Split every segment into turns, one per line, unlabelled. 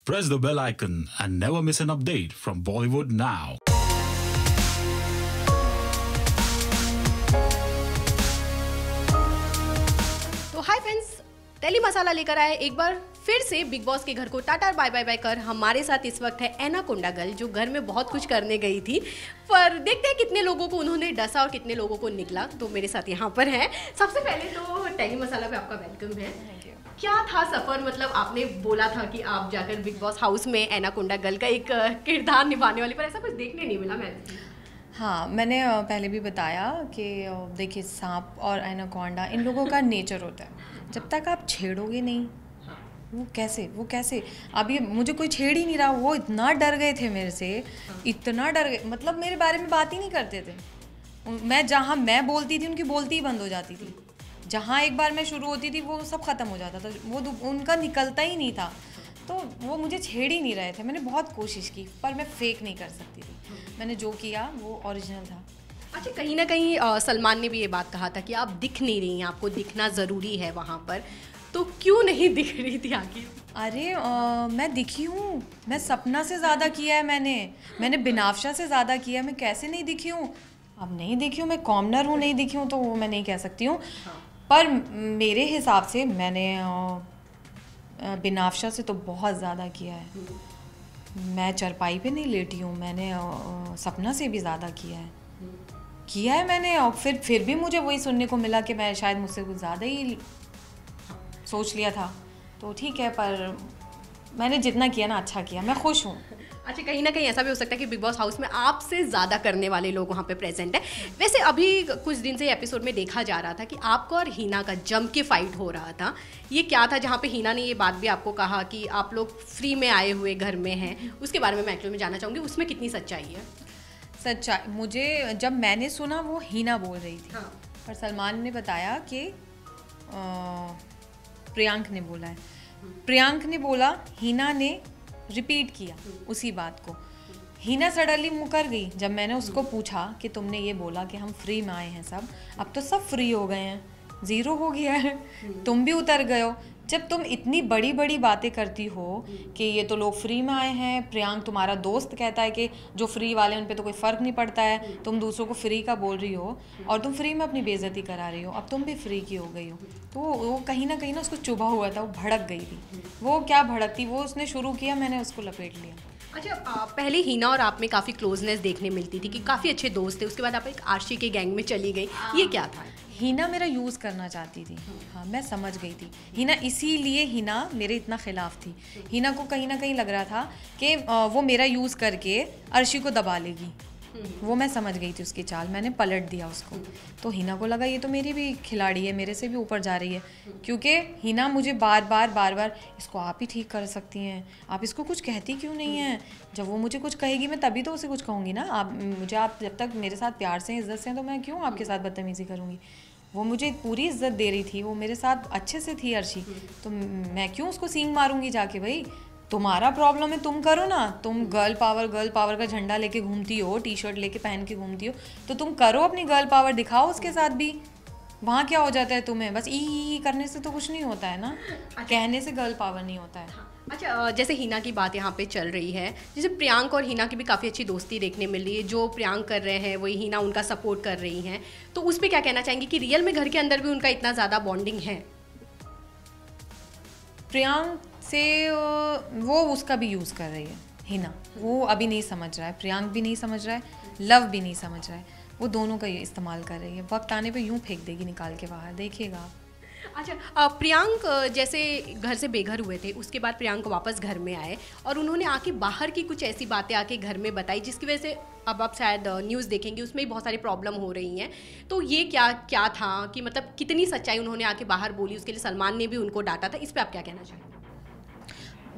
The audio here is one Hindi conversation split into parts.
Press the bell icon and never miss an update from Bollywood now.
तो हाय फ्रेंड्स, टेली मसाला लेकर आए एक बार फिर से बिग बॉस के घर को टाटा बाय बाय बाय कर। हमारे साथ इस वक्त है एनाकोंडा गर्ल, जो घर में बहुत कुछ करने गई थी, पर देखते हैं कितने लोगों को उन्होंने डसा और कितने लोगों को निकला। तो मेरे साथ यहाँ पर है। सबसे पहले तो टेली मसाला पे आपका वेलकम है। क्या था सफ़र, मतलब आपने बोला था कि आप जाकर बिग बॉस हाउस में एनाकोंडा गर्ल का एक किरदार निभाने वाली, पर ऐसा कुछ देखने नहीं मिला। मैं
हाँ, मैंने पहले भी बताया कि देखिए, सांप और एनाकोंडा इन लोगों का नेचर होता है। जब तक आप छेड़ोगे नहीं, वो कैसे अभी मुझे कोई छेड़ ही नहीं रहा। वो इतना डर गए थे मेरे से, इतना डर गए, मतलब मेरे बारे में बात ही नहीं करते थे। मैं जहाँ मैं बोलती थी उनकी बोलती ही बंद हो जाती थी। जहाँ एक बार मैं शुरू होती थी वो सब ख़त्म हो जाता था, वो उनका निकलता ही नहीं था। तो वो मुझे छेड़ ही नहीं रहे थे। मैंने बहुत कोशिश की, पर मैं फेक नहीं कर सकती थी। मैंने जो किया वो ओरिजिनल था।
अच्छा, कहीं ना कहीं सलमान ने भी ये बात कहा था कि आप दिख नहीं रही हैं, आपको दिखना ज़रूरी है वहाँ पर, तो क्यों नहीं दिख रही थी आखिर?
अरे मैं दिखी हूँ। मैं सपना से ज़्यादा किया है, मैंने बिनाफ्शा से ज़्यादा किया है। मैं कैसे नहीं दिखी हूँ? अब नहीं दिखी हूँ, मैं कॉमनर हूँ, नहीं दिखी हूँ तो वो मैं नहीं कह सकती हूँ। पर मेरे हिसाब से मैंने बिनाफ्शा से तो बहुत ज़्यादा किया है। मैं चरपाई पे नहीं लेटी हूँ, मैंने सपना से भी ज़्यादा किया है मैंने। और फिर भी मुझे वही सुनने को मिला कि मैं शायद मुझसे कुछ ज़्यादा ही सोच लिया था। तो ठीक है, पर मैंने जितना किया ना अच्छा किया, मैं खुश हूँ।
अच्छा, कहीं ना कहीं ऐसा भी हो सकता है कि बिग बॉस हाउस में आपसे ज़्यादा करने वाले लोग वहाँ पे प्रेजेंट है। वैसे अभी कुछ दिन से एपिसोड में देखा जा रहा था कि आपको और हीना का जम के फाइट हो रहा था। ये क्या था, जहाँ पे हीना ने ये बात भी आपको कहा कि आप लोग फ्री में आए हुए घर में हैं? उसके बारे में मैं एक्चुअली में जानना चाहूँगी, उसमें कितनी सच्चाई है?
सच्चाई मुझे जब मैंने सुना वो हीना बोल रही थी।
हाँ।
पर सलमान ने बताया कि प्रियांक ने बोला है। प्रियांक ने बोला, हीना ने रिपीट किया उसी बात को। हीना सडनली मुकर गई जब मैंने उसको पूछा कि तुमने ये बोला कि हम फ्री में आए हैं सब, अब तो सब फ्री हो गए हैं, ज़ीरो हो गया है, तुम भी उतर गए हो। जब तुम इतनी बड़ी बड़ी बातें करती हो कि ये तो लोग फ्री में आए हैं, प्रियांक तुम्हारा दोस्त कहता है कि जो फ्री वाले हैं उन पे तो कोई फ़र्क नहीं पड़ता है, तुम दूसरों को फ्री का बोल रही हो और तुम फ्री में अपनी बेइज्जती करा रही हो, अब तुम भी फ्री की हो गई हो। तो वो कहीं ना उसको चुभा हुआ था, वो भड़क गई थी। वो क्या भड़कती, वो उसने शुरू किया, मैंने उसको लपेट लिया।
अच्छा, पहले हीना और आप में काफ़ी क्लोजनेस देखने मिलती थी कि काफ़ी अच्छे दोस्त थे, उसके बाद आप एक आशी के गैंग में चली गई, ये क्या था?
हीना मेरा यूज़ करना चाहती थी। हाँ, मैं समझ गई थी हीना, इसीलिए हीना मेरे इतना खिलाफ थी। हीना को कहीं ना कहीं लग रहा था कि वो मेरा यूज़ करके अर्शी को दबा लेगी। वो मैं समझ गई थी उसकी चाल, मैंने पलट दिया उसको। तो हीना को लगा ये तो मेरी भी खिलाड़ी है, मेरे से भी ऊपर जा रही है, क्योंकि हीना मुझे बार बार इसको आप ही ठीक कर सकती हैं, आप इसको कुछ कहती क्यों नहीं हैं? जब वो मुझे कुछ कहेगी मैं तभी तो उसे कुछ कहूँगी ना। आप जब तक मेरे साथ प्यार से इज्जत से हैं तो मैं क्यों आपके साथ बदतमीज़ी करूँगी? वो मुझे पूरी इज्जत दे रही थी, वो मेरे साथ अच्छे से थी अर्शी, तो मैं क्यों उसको सींग मारूंगी जाके? भाई तुम्हारा प्रॉब्लम है, तुम करो ना। तुम गर्ल पावर का झंडा लेके घूमती हो, टी शर्ट लेके पहन के घूमती हो, तो तुम करो अपनी गर्ल पावर, दिखाओ उसके साथ भी। वहाँ क्या हो जाता है तुम्हें? बस ई करने से तो कुछ नहीं होता है ना। कहने से गर्ल पावर नहीं होता है।
अच्छा, जैसे हीना की बात यहाँ पे चल रही है, जैसे प्रियांक और हीना की भी काफ़ी अच्छी दोस्ती देखने मिल रही है, जो प्रियांक कर रहे हैं वही हीना उनका सपोर्ट कर रही हैं, तो उस पर क्या कहना चाहेंगे कि रियल में घर के अंदर भी उनका इतना ज़्यादा बॉन्डिंग है?
प्रियांक से वो उसका भी यूज़ कर रही है हीना, वो अभी नहीं समझ रहा है, प्रियांक भी नहीं समझ रहा है, लव भी नहीं समझ रहा है, वो दोनों का ये इस्तेमाल कर रही है। वक्त आने पे यूं फेंक देगी निकाल के बाहर, देखिएगा आप।
अच्छा, प्रियांक जैसे घर से बेघर हुए थे, उसके बाद प्रियांक वापस घर में आए और उन्होंने आके बाहर की कुछ ऐसी बातें आके घर में बताई जिसकी वजह से अब आप शायद न्यूज़ देखेंगे, उसमें भी बहुत सारी प्रॉब्लम हो रही हैं। तो ये क्या था कि मतलब कितनी सच्चाई उन्होंने आके बाहर बोली, उसके लिए सलमान ने भी उनको डांटा था, इस पर आप क्या कहना चाहेंगे?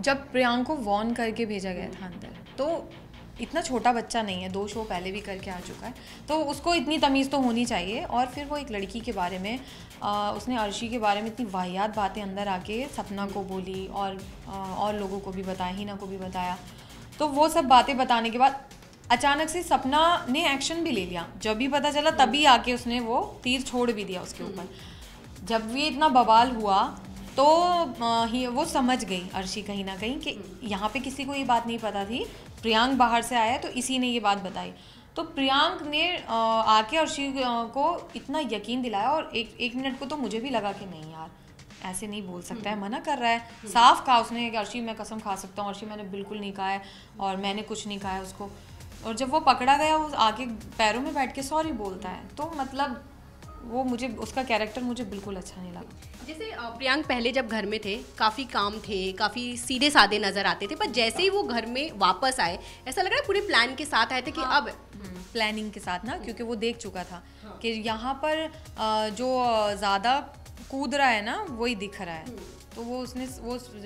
जब प्रियांक को वॉर्न करके भेजा गया था अंदर, तो इतना छोटा बच्चा नहीं है, 2 शो पहले भी करके आ चुका है, तो उसको इतनी तमीज़ तो होनी चाहिए। और फिर वो एक लड़की के बारे में उसने अर्शी के बारे में इतनी वाहियात बातें अंदर आके सपना को बोली और लोगों को भी बताया, हीना को भी बताया। तो वो सब बातें बताने के बाद अचानक से सपना ने एक्शन भी ले लिया। जब भी पता चला तभी आके उसने वो तीर छोड़ भी दिया उसके ऊपर। जब ये इतना बवाल हुआ तो वो समझ गई अर्शी कहीं ना कहीं कि यहाँ पे किसी को ये बात नहीं पता थी, प्रियांक बाहर से आया तो इसी ने ये बात बताई। तो प्रियांक ने आके अर्शी को इतना यकीन दिलाया, और एक मिनट को तो मुझे भी लगा कि नहीं यार ऐसे नहीं बोल सकता है, मना कर रहा है। साफ कहा उसने कि अर्शी मैं कसम खा सकता हूँ, अर्शी मैंने बिल्कुल नहीं कहा है और मैंने कुछ नहीं कहा है उसको। और जब वो पकड़ा गया वो आके पैरों में बैठ के सॉरी बोलता है, तो मतलब वो मुझे उसका कैरेक्टर मुझे बिल्कुल अच्छा नहीं लगा।
जैसे प्रियांक पहले जब घर में थे काफ़ी काम थे, काफ़ी सीधे साधे नज़र आते थे, पर जैसे ही वो घर में वापस आए ऐसा लग रहा है पूरे प्लान के साथ आए थे कि अब
प्लानिंग के साथ ना, क्योंकि वो देख चुका था कि यहाँ पर जो ज़्यादा कूद रहा है ना वही दिख रहा है, तो वो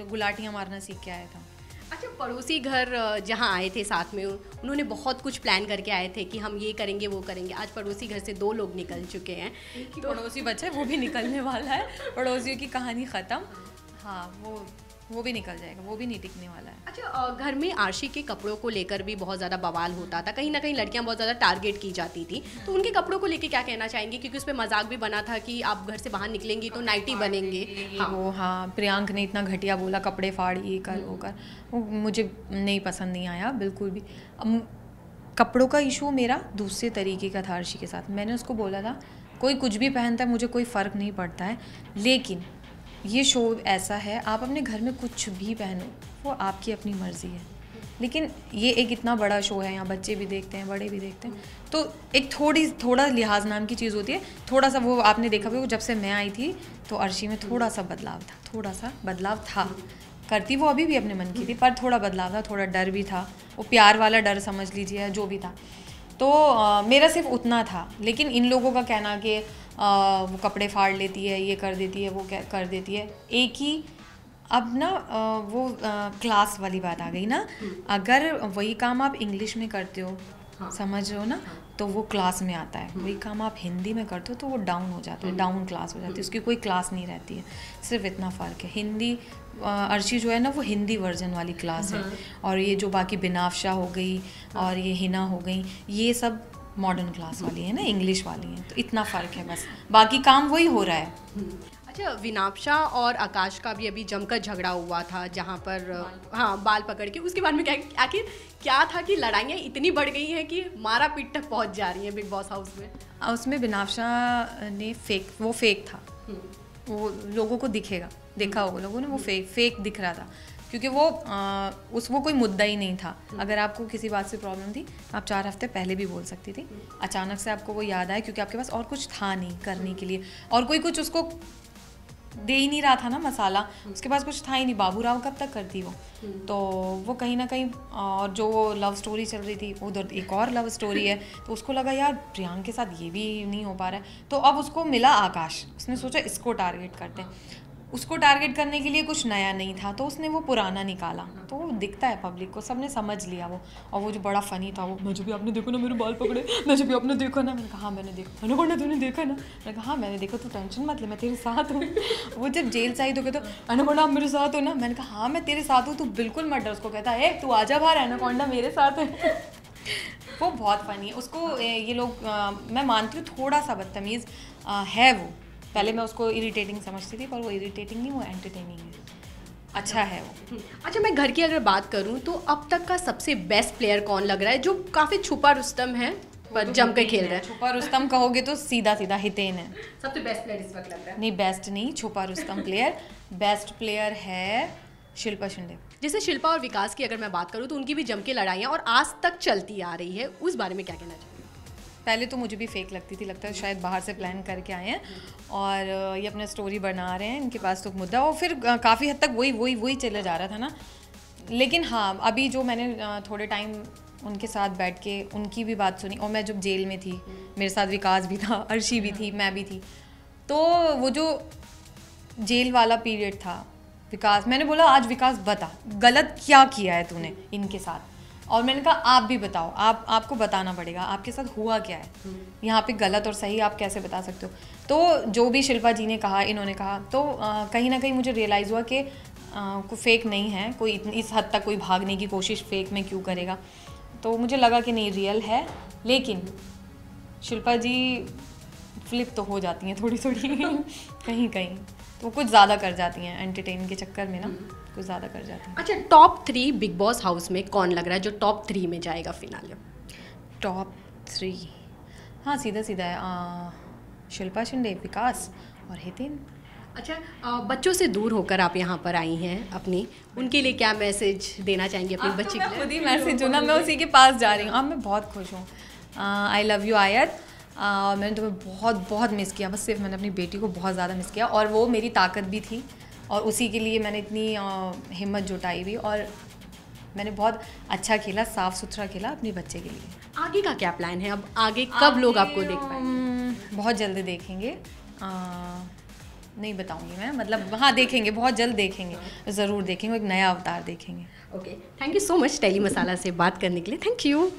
गुलाटियाँ मारना सीख के आया था।
अच्छा, पड़ोसी घर जहाँ आए थे साथ में, उन्होंने बहुत कुछ प्लान करके आए थे कि हम ये करेंगे वो करेंगे। आज पड़ोसी घर से 2 लोग निकल चुके हैं,
तो पड़ोसी बच्चा वो भी निकलने वाला है, पड़ोसियों की कहानी ख़त्म। हाँ, वो भी निकल जाएगा, वो भी नहीं टिकने वाला है।
अच्छा, घर में आरशी के कपड़ों को लेकर भी बहुत ज़्यादा बवाल होता था, कहीं ना कहीं लड़कियां बहुत ज़्यादा टारगेट की जाती थी, तो उनके कपड़ों को लेकर क्या कहना चाहेंगे? क्योंकि उस पर मजाक भी बना था कि आप घर से बाहर निकलेंगी तो नाइटी बनेंगे।
हाँ, प्रियांक ने इतना घटिया बोला, कपड़े फाड़ ये कर वो कर, वो मुझे नहीं पसंद नहीं आया बिल्कुल भी। कपड़ों का इशू मेरा दूसरे तरीके का था आरशी के साथ। मैंने उसको बोला था कोई कुछ भी पहनता है मुझे कोई फ़र्क नहीं पड़ता है, लेकिन ये शो ऐसा है आप अपने घर में कुछ भी पहनो, वो आपकी अपनी मर्ज़ी है, लेकिन ये एक इतना बड़ा शो है, यहाँ बच्चे भी देखते हैं बड़े भी देखते हैं, तो एक थोड़ा लिहाज नाम की चीज़ होती है। थोड़ा सा वो आपने देखा भी, वो जब से मैं आई थी तो अर्शी में थोड़ा सा बदलाव था, करती वो अभी भी अपने मन की थी, पर थोड़ा बदलाव था, थोड़ा डर भी था, वो प्यार वाला डर समझ लीजिए, जो भी था। तो मेरा सिर्फ उतना था, लेकिन इन लोगों का कहना कि वो कपड़े फाड़ लेती है, ये कर देती है, वो कर देती है, एक ही अब ना वो क्लास वाली बात आ गई ना। अगर वही काम आप इंग्लिश में करते हो, समझ रहे हो ना, तो वो क्लास में आता है। वही काम आप हिंदी में करते हो तो वो डाउन हो जाता है, डाउन क्लास हो जाती है, उसकी कोई क्लास नहीं रहती है। सिर्फ इतना फ़र्क है। हिंदी अर्शी जो है ना वो हिंदी वर्जन वाली क्लास है, और ये जो बाकी बिनाफ्शा हो गई और ये हिना हो गई, ये सब मॉडर्न क्लास वाली है ना, इंग्लिश वाली है, तो इतना फ़र्क है बस, बाकी काम वही हो रहा है।
अच्छा, विनाप्शा और आकाश का भी अभी जमकर झगड़ा हुआ था, जहाँ पर हाँ बाल पकड़ के, उसके बाद में आखिर क्या था कि लड़ाइयाँ इतनी बढ़ गई हैं कि मारा पीट तक पहुँच जा रही हैं बिग बॉस हाउस में।
उसमें विनाप्शा ने फेक था, वो लोगों को देखा होगा लोगों ने, वो फेक दिख रहा था, क्योंकि वो कोई मुद्दा ही नहीं था। अगर आपको किसी बात से प्रॉब्लम थी आप 4 हफ्ते पहले भी बोल सकती थी, अचानक से आपको वो याद आया क्योंकि आपके पास और कुछ था नहीं करने के लिए, और कोई कुछ उसको दे ही नहीं रहा था ना मसाला, उसके पास कुछ था ही नहीं। बाबू राव कब तक करती वो, तो वो कहीं ना कहीं, और जो लव स्टोरी चल रही थी उधर एक और लव स्टोरी है, तो उसको लगा यार प्रियांक के साथ ये भी नहीं हो पा रहा है, तो अब उसको मिला आकाश, उसने सोचा इसको टारगेट करते हैं। उसको टारगेट करने के लिए कुछ नया नहीं था, तो उसने वो पुराना निकाला, तो वो दिखता है पब्लिक को, सबने समझ लिया वो। और वो जो बड़ा फनी था, वो मुझे भी आपने देखो ना मेरे बाल पकड़े, मुझे भी आपने देखा ना, मैंने कहा हाँ मैंने देखा, अनकोंडा तूने देखा ना, मैंने कहा हाँ मैंने देखा, तू टेंशन मत ले मैं तेरे साथ हूँ। वो जब जेल से आई तो कहता अनकोंडा आप मेरे साथ हो ना, मैंने कहा हाँ मैं तेरे साथ हूँ, तू बिल्कुल मत डर। उसको कहता है तू आजा बाहर, एनाकोंडा मेरे साथ है। वो बहुत फनी है। उसको ये लोग मैं मानती हूँ थोड़ा सा बदतमीज़ है वो, पहले मैं उसको इरिटेटिंग समझती थी, पर वो इरिटेटिंग नहीं, वो एंटरटेनिंग है, अच्छा है वो।
अच्छा, मैं घर की अगर बात करूं तो अब तक का सबसे बेस्ट प्लेयर कौन लग रहा है, जो काफ़ी छुपा रुस्तम है पर जम के खेल रहा है?
छुपा रुस्तम कहोगे तो सीधा हितेन है
सबसे बेस्ट प्लेयर इस वक्त लग रहा है।
नहीं बेस्ट नहीं, छुपा रुस्तम प्लेयर बेस्ट प्लेयर है शिल्पा शिंदे।
जैसे शिल्पा और विकास की अगर मैं बात करूं तो उनकी भी जम के लड़ाइयाँ और आज तक चलती आ रही है, उस बारे में क्या कहना चाहिए?
पहले तो मुझे भी फेक लगती थी, लगता है शायद बाहर से प्लान करके आए हैं और ये अपना स्टोरी बना रहे हैं, इनके पास तो मुद्दा, और फिर काफ़ी हद तक वही चले जा रहा था ना। लेकिन हाँ, अभी जो मैंने थोड़े टाइम उनके साथ बैठ के उनकी भी बात सुनी, और मैं जब जेल में थी मेरे साथ विकास भी था, अर्शी भी थी, मैं भी थी, तो वो जो जेल वाला पीरियड था, विकास, मैंने बोला आज विकास बता गलत क्या किया है तूने इनके साथ, और मैंने कहा आप भी बताओ, आपको बताना पड़ेगा आपके साथ हुआ क्या है, यहाँ पे गलत और सही आप कैसे बता सकते हो। तो जो भी शिल्पा जी ने कहा, इन्होंने कहा, तो कहीं ना कहीं मुझे रियलाइज़ हुआ कि कोई फेक नहीं है, कोई इस हद तक कोई भागने की कोशिश फेक में क्यों करेगा, तो मुझे लगा कि नहीं रियल है। लेकिन शिल्पा जी फ्लिप तो हो जाती हैं थोड़ी कहीं तो वो कुछ ज़्यादा कर जाती हैं एंटरटेन के चक्कर में ना, कुछ ज़्यादा कर जाती हैं।
अच्छा, टॉप 3 बिग बॉस हाउस में कौन लग रहा है जो टॉप 3 में जाएगा फिनाले?
टॉप 3, हाँ सीधा सीधा है, शिल्पा शिंदे, विकास और हितेन।
अच्छा, बच्चों से दूर होकर आप यहाँ पर आई हैं अपनी, उनके लिए क्या मैसेज देना चाहेंगे अपनी बच्ची के लिए?
खुद ही मैसेज हूँ ना, मैं उसी के पास जा रही हूँ। अब मैं बहुत खुश हूँ। आई लव यू आयत, और मैंने तुम्हें बहुत बहुत मिस किया, बस सिर्फ मैंने अपनी बेटी को बहुत ज़्यादा मिस किया, और वो मेरी ताकत भी थी, और उसी के लिए मैंने इतनी हिम्मत जुटाई भी, और मैंने बहुत अच्छा खेला, साफ़ सुथरा खेला अपने बच्चे के लिए।
आगे का क्या प्लान है? अब आगे कब लोग आपको देख पाएंगे?
बहुत जल्दी देखेंगे, नहीं बताऊंगी मैं, मतलब हाँ देखेंगे, बहुत जल्द देखेंगे, ज़रूर देखेंगे, एक नया अवतार देखेंगे।
Okay, thank you so much tele masala से बात करने के लिए। Thank you.